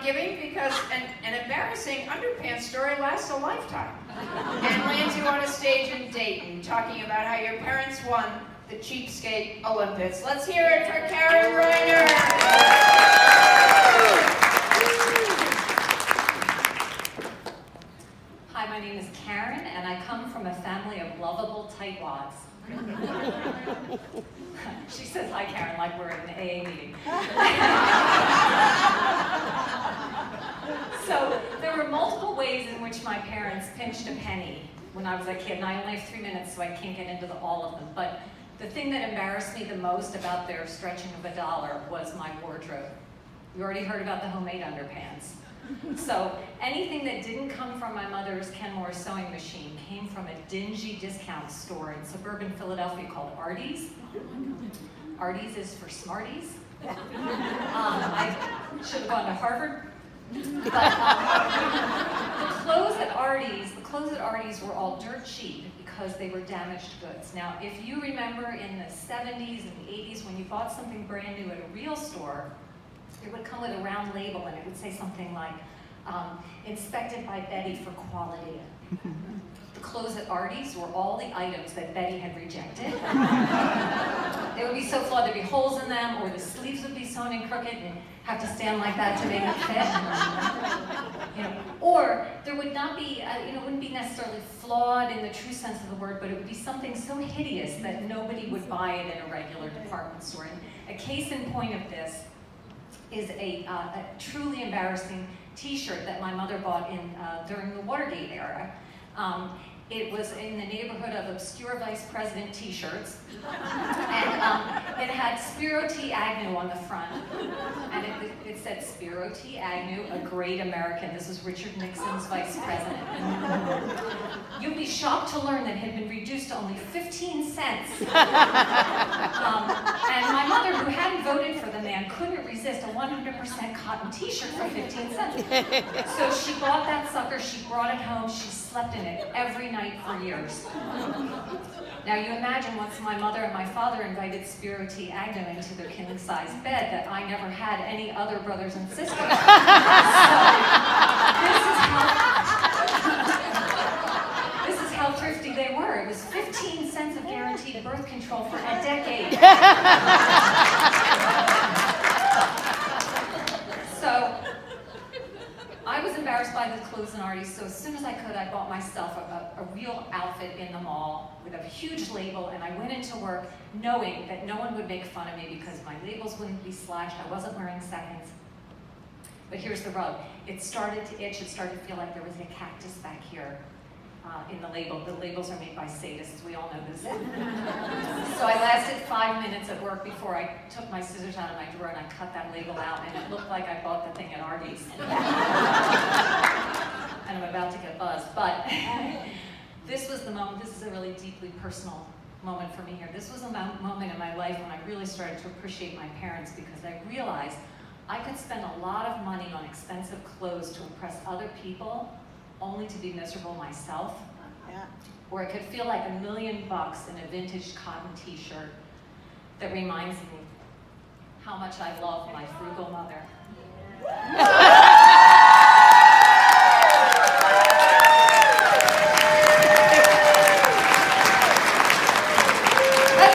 giving because an embarrassing underpants story lasts a lifetime. And lands you on a stage in Dayton talking about how your parents won the Cheapskate Olympics. Let's hear it for Karen Reiner. Hi, my name is Karen, and I come from a family of lovable tightwads. She says hi, Karen, like we're at an AA meeting. So there were multiple ways in which my parents pinched a penny when I was a kid, and I only have 3 minutes, so I can't get into all of them. But the thing that embarrassed me the most about their stretching of $1 was my wardrobe. You already heard about the homemade underpants. So anything that didn't come from my mother's Kenmore sewing machine came from a dingy discount store in suburban Philadelphia called Artie's. Artie's is for smarties. I should have gone to Harvard. But the clothes at Artie's were all dirt cheap because they were damaged goods. Now, if you remember in the 70s and the 80s when you bought something brand new at a real store, it would come with a round label and it would say something like, inspected by Betty for quality. The clothes at Artie's were all the items that Betty had rejected. They would be so flawed, there'd be holes in them, or the sleeves would be sewn in crooked and have to stand like that to make it fit. Or there would not be, it wouldn't be necessarily flawed in the true sense of the word, but it would be something so hideous that nobody would buy it in a regular department store. And a case in point of this is a truly embarrassing T-shirt that my mother bought during the Watergate era. It was in the neighborhood of obscure vice president T-shirts, and it had Spiro T. Agnew on the front, and it said Spiro T. Agnew, a great American. This was Richard Nixon's vice president. You'd be shocked to learn that it had been reduced to only 15 cents. And my mother, who hadn't voted for the man, couldn't resist a 100% cotton T-shirt for 15 cents. So she bought that sucker, she brought it home, she slept in it every night for years. Now you imagine once my mother and my father invited Spiro T. Agnew into their king-size bed that I never had any other brothers and sisters. So this is how thrifty they were. It was 15 cents of guaranteed birth control for a decade. So I was embarrassed by the clothes in Artie's, so as soon as I could, I bought myself a real outfit in the mall with a huge label, and I went into work knowing that no one would make fun of me because my labels wouldn't be slashed, I wasn't wearing seconds. But here's the rub. It started to itch, it started to feel like there was a cactus back here in the label. The labels are made by sadists, we all know this. So I lasted 5 minutes at work before I took my scissors out of my drawer and I cut that label out, and it looked like I bought the thing at Artie's. And I'm about to get buzzed, but this was the moment, this is a really deeply personal moment for me here. This was a moment in my life when I really started to appreciate my parents because I realized I could spend a lot of money on expensive clothes to impress other people only to be miserable myself. Yeah. Or I could feel like $1 million in a vintage cotton T-shirt that reminds me how much I love my frugal mother.